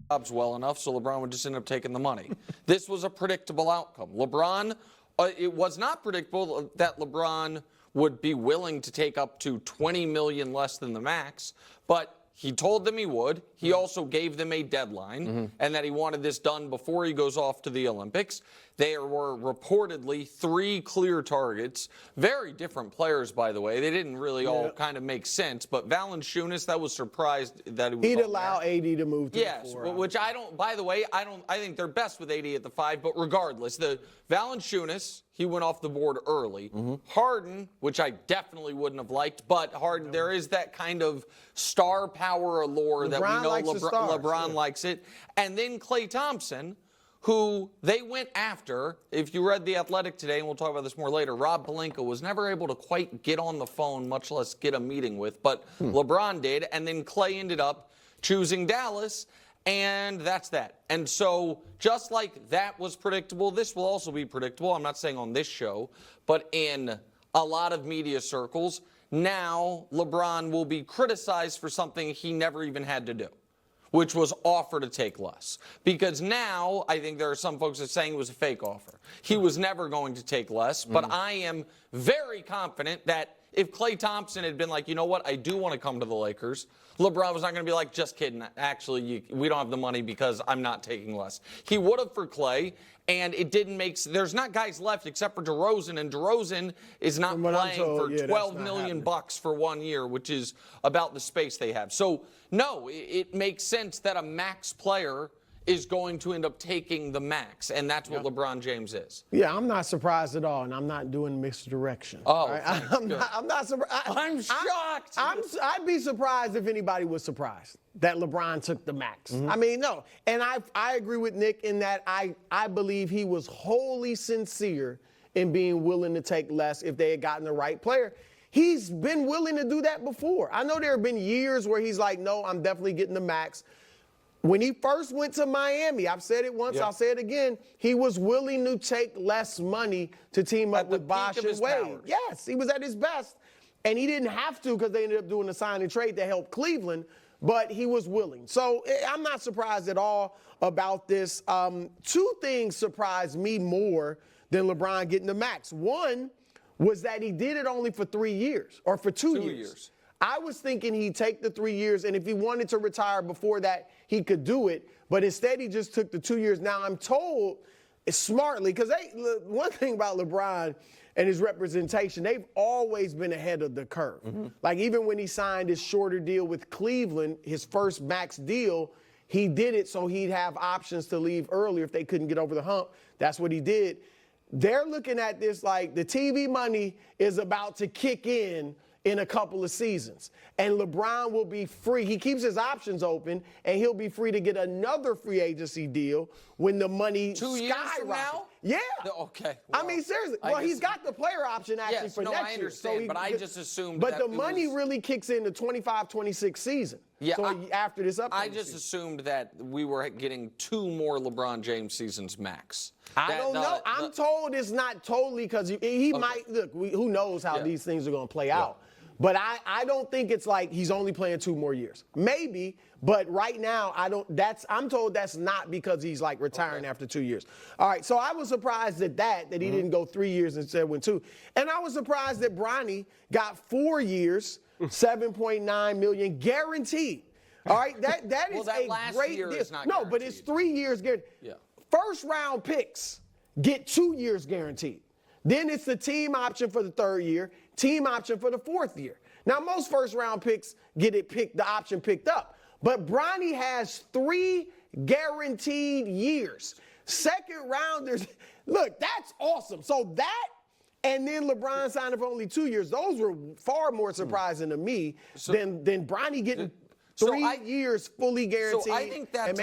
jobs well enough, so LeBron would just end up taking the money. This was a predictable outcome. LeBron, it was not predictable that LeBron would be willing to take up to $20 million less than the max, but he told them he would. He also gave them a deadline and that he wanted this done before he goes off to the Olympics. There were reportedly 3 clear targets. Very different players, by the way. They didn't really all kind of make sense. But Valanciunas, that was surprised that he was He'd allow AD to move to yes, the 4. which I don't, by the way, I think they're best with AD at the 5, but regardless, the Valanciunas, he went off the board early. Harden, which I definitely wouldn't have liked, but Harden, there is that kind of star power allure that we know LeBron likes it. And then Klay Thompson, who they went after. If you read The Athletic today, and we'll talk about this more later, Rob Pelinka was never able to quite get on the phone, much less get a meeting with, but LeBron did, and then Klay ended up choosing Dallas, and that's that. And so just like that was predictable, this will also be predictable. I'm not saying on this show, but in a lot of media circles, now LeBron will be criticized for something he never even had to do, which was offer to take less. Because now I think there are some folks that are saying it was a fake offer. He was never going to take less, but I am very confident that if Klay Thompson had been like, you know what, I do want to come to the Lakers, LeBron was not going to be like, just kidding, actually, we don't have the money because I'm not taking less. He would have for Klay, and it didn't make sense. There's not guys left except for DeRozan, and DeRozan is not playing for $12 million for 1 year, which is about the space they have. So, no, it makes sense that a max player is going to end up taking the max, and that's what LeBron James is. Yeah, I'm not surprised at all, and I'm not doing mixed direction. Oh, right? I'm not surprised. I'm shocked. I'd be surprised if anybody was surprised that LeBron took the max. I mean, no. And I agree with Nick in that I believe he was wholly sincere in being willing to take less if they had gotten the right player. He's been willing to do that before. I know there have been years where he's like, no, I'm definitely getting the max. When he first went to Miami, I've said it once, I'll say it again, he was willing to take less money to team up with Bosh and Wade. Yes, he was at his best. And he didn't have to because they ended up doing the sign and trade to help Cleveland, but he was willing. So I'm not surprised at all about this. 2 things surprised me more than LeBron getting the max. One was that he did it only for 3 years, or for 2 years. I was thinking he'd take the 3 years, and if he wanted to retire before that, he could do it. But instead, he just took the 2 years. Now, I'm told, smartly, because one thing about LeBron and his representation, they've always been ahead of the curve. Like, even when he signed his shorter deal with Cleveland, his first max deal, he did it so he'd have options to leave earlier if they couldn't get over the hump. That's what he did. They're looking at this like the TV money is about to kick in a couple of seasons. And LeBron will be free. He keeps his options open, and he'll be free to get another free agency deal when the money skyrockets. 2 years from now? Yeah. Okay. Well, I mean, seriously. Well, he's got the player option actually for next year. I understand, but I just assumed But the money really kicks in the 25-26 season. Yeah. So after this upcoming I just season. assumed that we were getting 2 more LeBron James seasons max. I don't know. I'm told it's not totally because he might. Look, who knows how these things are going to play out. But I don't think it's like he's only playing 2 more years. Maybe, but right now I'm told that's not because he's like retiring after 2 years. All right, so I was surprised at that he didn't go 3 years instead went 2. And I was surprised that Bronny got 4 years, $7.9 million guaranteed. All right, that is that a last great year deal. is not No, but it's 3 years guaranteed. Yeah. First round picks get 2 years guaranteed. Then it's the team option for the 3rd year, team option for the 4th year. Now, most first-round picks get the option picked up. But Bronny has 3 guaranteed years. Second rounders, look, that's awesome. So that, and then LeBron signing for only 2 years, those were far more surprising to me than Bronny getting 3 years fully guaranteed. So I think that's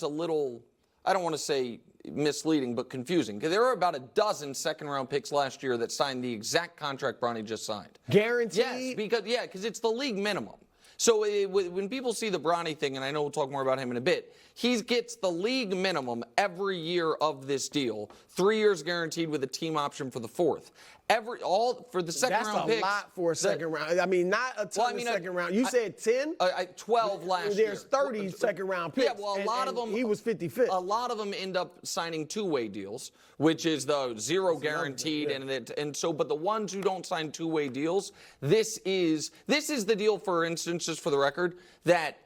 a little, I don't want to say misleading, but confusing. Because there were about a dozen second-round picks last year that signed the exact contract Bronny just signed. Guaranteed? Yes, because it's the league minimum. So when people see the Bronny thing, and I know we'll talk more about him in a bit, he gets the league minimum every year of this deal, 3 years guaranteed with a team option for the 4th. all for the second That's round a picks. lot for a second round. I mean, not a ton of second round. You said 10? 12 last year. There's 30 second round picks. Yeah, well, a lot of them. He was 55th. A lot of them end up signing two-way deals, which is the zero guaranteed, but the ones who don't sign two-way deals, this is the deal, for instance, just for the record, that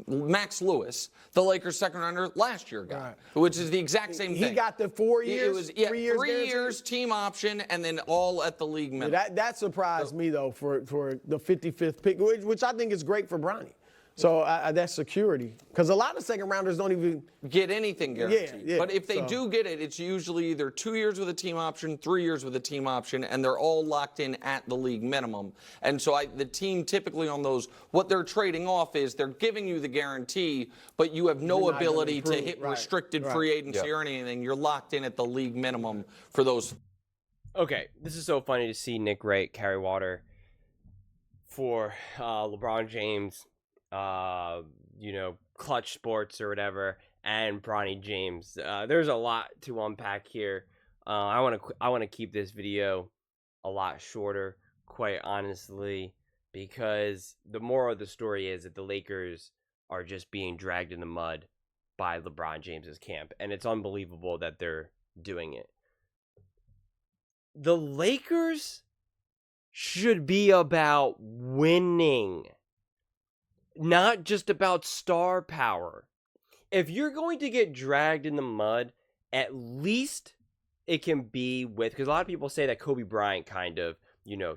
Max Lewis, the Lakers second rounder last year got, which is the exact same thing. He got the 4 years. It was 3 years team option, and then all at the league minimum. That surprised me though for the 55th pick, which I think is great for Bronny. So that's security, because a lot of second rounders don't even get anything guaranteed. Yeah, but if they do get it, it's usually either 2 years with a team option, 3 years with a team option, and they're all locked in at the league minimum. And so the team typically on those, what they're trading off is they're giving you the guarantee, but you have no ability to hit restricted free agency or anything. You're locked in at the league minimum for those. Okay, this is so funny to see Nick Wright carry water for LeBron James. Clutch Sports or whatever, and Bronny James. There's a lot to unpack here. I want to keep this video a lot shorter, quite honestly, because the moral of the story is that the Lakers are just being dragged in the mud by LeBron James's camp, and it's unbelievable that they're doing it. The Lakers should be about winning, not just about star power. If you're going to get dragged in the mud, at least it can be with, because a lot of people say that Kobe Bryant kind of,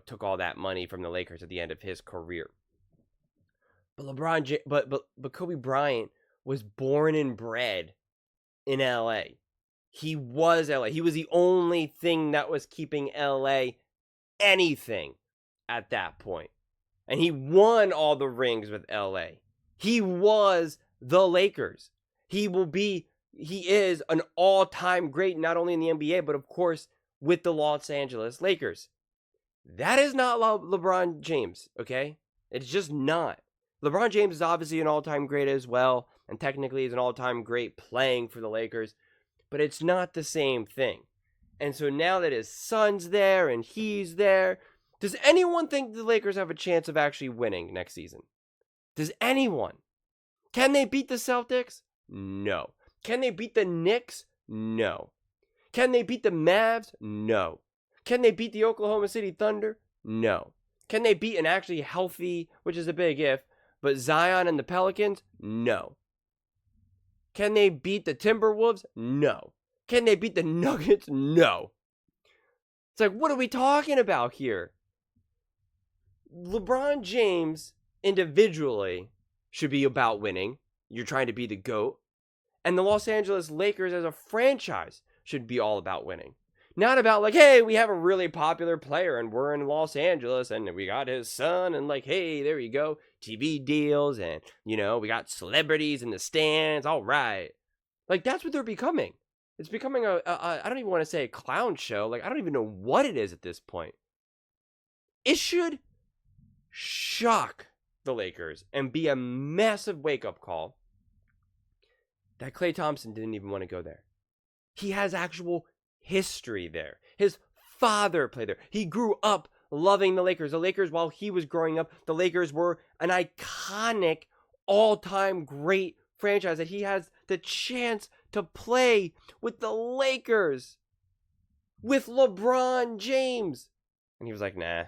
took all that money from the Lakers at the end of his career. But Kobe Bryant was born and bred in LA. He was LA. He was the only thing that was keeping LA anything at that point. And he won all the rings with LA. He was the Lakers. He is an all-time great, not only in the NBA, but of course with the Los Angeles Lakers. That is not LeBron James, okay? It's just not. LeBron James is obviously an all-time great as well, and technically is an all-time great playing for the Lakers, but it's not the same thing. And so now that his son's there and he's there, does anyone think the Lakers have a chance of actually winning next season? Does anyone? Can they beat the Celtics? No. Can they beat the Knicks? No. Can they beat the Mavs? No. Can they beat the Oklahoma City Thunder? No. Can they beat an actually healthy, which is a big if, but Zion and the Pelicans? No. Can they beat the Timberwolves? No. Can they beat the Nuggets? No. It's like, what are we talking about here? LeBron James individually should be about winning. You're trying to be the GOAT. And the Los Angeles Lakers as a franchise should be all about winning. Not about like, hey, we have a really popular player and we're in Los Angeles and we got his son and like, hey, there you go. TV deals and, we got celebrities in the stands. All right. Like, that's what they're becoming. It's becoming I don't even want to say a clown show. Like, I don't even know what it is at this point. It should shock the Lakers and be a massive wake-up call that Klay Thompson didn't even want to go there. He has actual history there. His father played there. He grew up loving the Lakers. The Lakers, while he was growing up, the Lakers were an iconic, all-time great franchise that he has the chance to play with the Lakers, with LeBron James. And he was like, nah,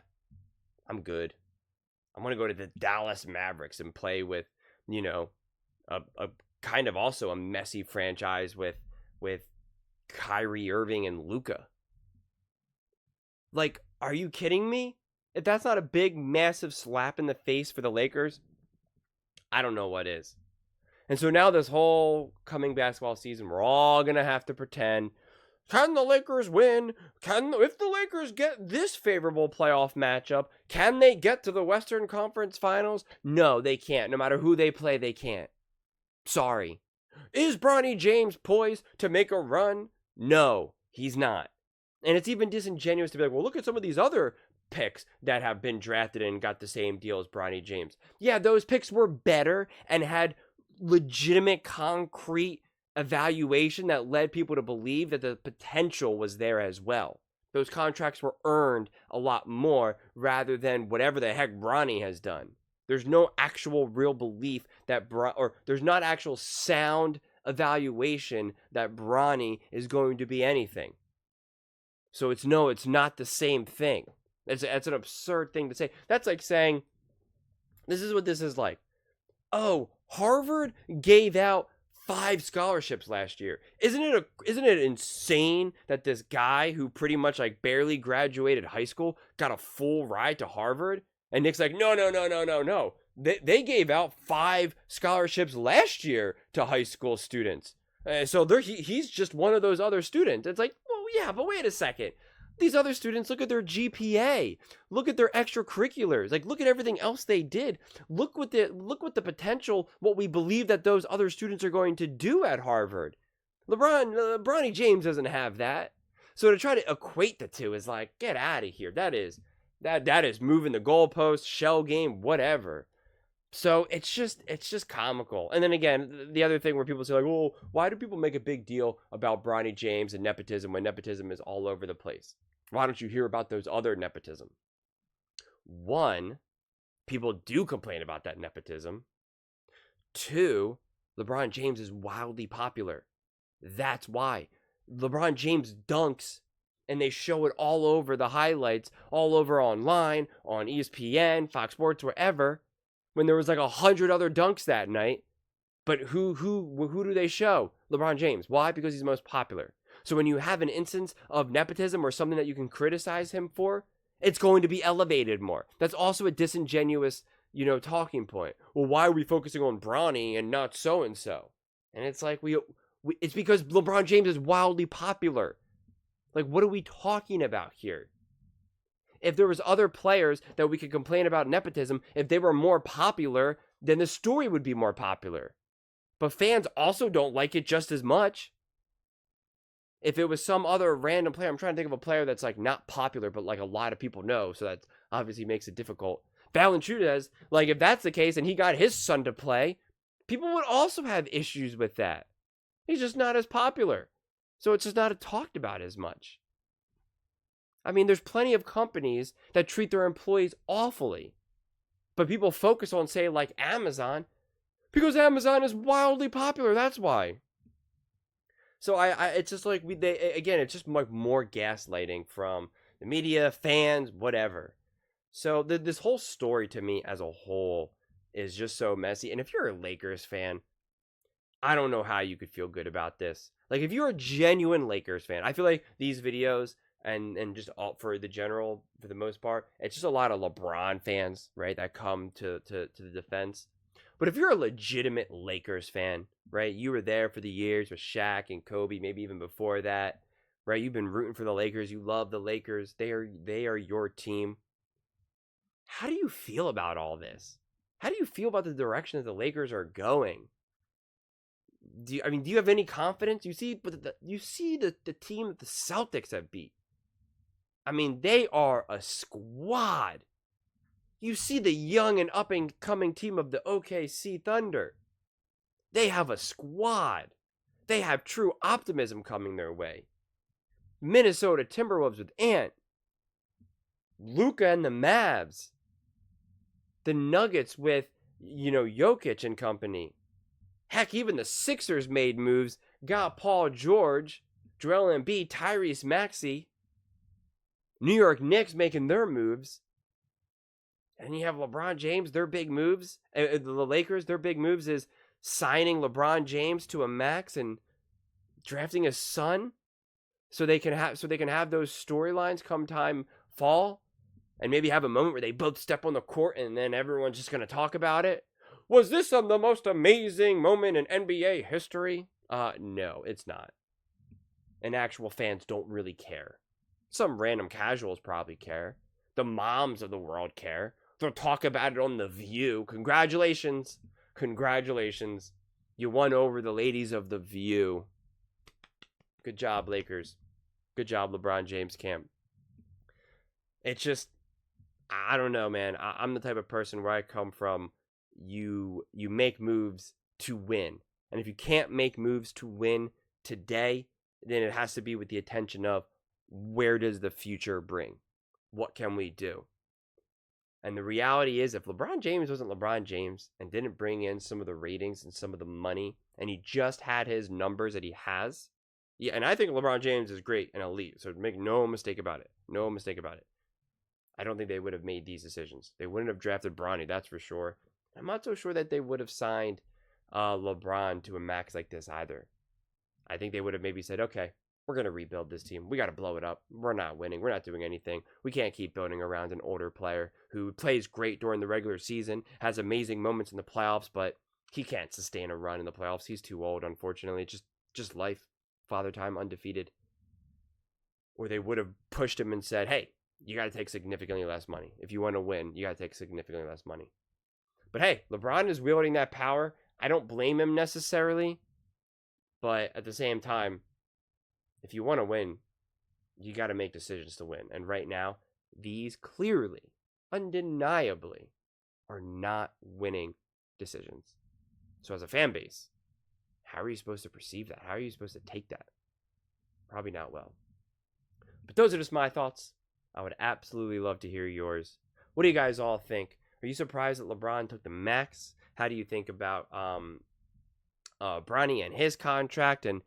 I'm good. I'm going to go to the Dallas Mavericks and play with, a kind of also a messy franchise with Kyrie Irving and Luka. Like, are you kidding me? If that's not a big, massive slap in the face for the Lakers, I don't know what is. And so now this whole coming basketball season, we're all going to have to pretend, can the Lakers win? If the Lakers get this favorable playoff matchup, can they get to the Western Conference Finals? No, they can't. No matter who they play, they can't. Sorry. Is Bronny James poised to make a run? No, he's not. And it's even disingenuous to be like, well, look at some of these other picks that have been drafted and got the same deal as Bronny James. Yeah, those picks were better and had legitimate, concrete evaluation that led people to believe that the potential was there as well. Those contracts were earned a lot more rather than whatever the heck Bronny has done. There's no actual real belief that or there's not actual sound evaluation that Bronny is going to be anything. So it's not the same thing. It's an absurd thing to say. That's like saying, this is what this is like. Oh, Harvard gave out 5 scholarships last year. Isn't it insane that this guy who pretty much like barely graduated high school got a full ride to Harvard? And Nick's like, no. They gave out 5 scholarships last year to high school students. So he's just one of those other students. It's like, well, yeah, but wait a second. These other students, look at their GPA. Look at their extracurriculars. Like, look at everything else they did. Look what the potential, what we believe that those other students are going to do at Harvard. Bronny James doesn't have that. So to try to equate the two is like, get out of here. That is moving the goalposts, shell game, whatever. So it's just comical. And then again, the other thing where people say like, oh, why do people make a big deal about Bronny James and nepotism when nepotism is all over the place? Why don't you hear about those other nepotism? One, people do complain about that nepotism. 2, LeBron James is wildly popular. That's why. LeBron James dunks, and they show it all over the highlights, all over online, on ESPN, Fox Sports, wherever, when there was like 100 other dunks that night. But who do they show? LeBron James. Why? Because he's the most popular. So when you have an instance of nepotism or something that you can criticize him for, it's going to be elevated more. That's also a disingenuous, talking point. Well, why are we focusing on Bronny and not so-and-so? And it's like, it's because LeBron James is wildly popular. Like, what are we talking about here? If there was other players that we could complain about nepotism, if they were more popular, then the story would be more popular. But fans also don't like it just as much. If it was some other random player, I'm trying to think of a player that's like not popular, but like a lot of people know, so that obviously makes it difficult. Valanciunas, like if that's the case and he got his son to play, people would also have issues with that. He's just not as popular. So it's just not talked about as much. I mean, there's plenty of companies that treat their employees awfully. But people focus on, say, like Amazon, because Amazon is wildly popular. That's why. So it's just like, it's just like more gaslighting from the media, fans, whatever. So this whole story to me as a whole is just so messy. And if you're a Lakers fan, I don't know how you could feel good about this. Like, if you're a genuine Lakers fan, I feel like these videos and just all for the most part, it's just a lot of LeBron fans, right, that come to the defense. But if you're a legitimate Lakers fan, right, you were there for the years with Shaq and Kobe, maybe even before that, right? You've been rooting for the Lakers. You love the Lakers. They are your team. How do you feel about all this? How do you feel about the direction that the Lakers are going? Do you have any confidence? You see the team that the Celtics have beat. I mean, they are a squad. You see the young and up-and-coming team of the OKC Thunder. They have a squad. They have true optimism coming their way. Minnesota Timberwolves with Ant. Luka and the Mavs. The Nuggets with, Jokic and company. Heck, even the Sixers made moves. Got Paul George, Joel Embiid, Tyrese Maxey. New York Knicks making their moves. And you have LeBron James, their big moves. The Lakers, their big moves is signing LeBron James to a max and drafting his son, so they can have those storylines come time fall, and maybe have a moment where they both step on the court and then everyone's just gonna talk about it. Was this the most amazing moment in NBA history? No, it's not. And actual fans don't really care. Some random casuals probably care. The moms of the world care. They'll talk about it on The View. Congratulations. Congratulations. You won over the ladies of The View. Good job, Lakers. Good job, LeBron James camp. It's just, I don't know, man. I'm the type of person where I come from, you make moves to win. And if you can't make moves to win today, then it has to be with the attention of where does the future bring? What can we do? And the reality is, if LeBron James wasn't LeBron James and didn't bring in some of the ratings and some of the money, and he just had his numbers that he has, yeah, and I think LeBron James is great and elite, so make no mistake about it. No mistake about it. I don't think they would have made these decisions. They wouldn't have drafted Bronny, that's for sure. I'm not so sure that they would have signed LeBron to a max like this either. I think they would have maybe said, okay, we're going to rebuild this team. We got to blow it up. We're not winning. We're not doing anything. We can't keep building around an older player who plays great during the regular season, has amazing moments in the playoffs, but he can't sustain a run in the playoffs. He's too old, unfortunately. Just life. Father time, undefeated. Or they would have pushed him and said, hey, you got to take significantly less money. If you want to win, you got to take significantly less money. But hey, LeBron is wielding that power. I don't blame him necessarily. But at the same time, if you want to win, you got to make decisions to win. And right now, these clearly, undeniably, are not winning decisions. So as a fan base, how are you supposed to perceive that? How are you supposed to take that? Probably not well. But those are just my thoughts. I would absolutely love to hear yours. What do you guys all think? Are you surprised that LeBron took the max? How do you think about Bronny and his contract? And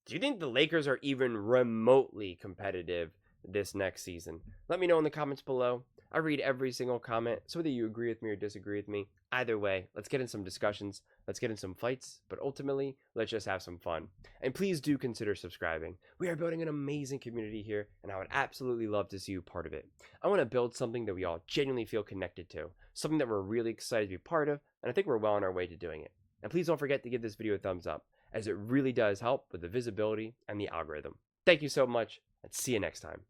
do you think the Lakers are even remotely competitive this next season? Let me know in the comments below. I read every single comment, so whether you agree with me or disagree with me, either way, let's get in some discussions, let's get in some fights, but ultimately, let's just have some fun. And please do consider subscribing. We are building an amazing community here, and I would absolutely love to see you part of it. I want to build something that we all genuinely feel connected to, something that we're really excited to be part of, and I think we're well on our way to doing it. And please don't forget to give this video a thumbs up, as it really does help with the visibility and the algorithm. Thank you so much, and see you next time.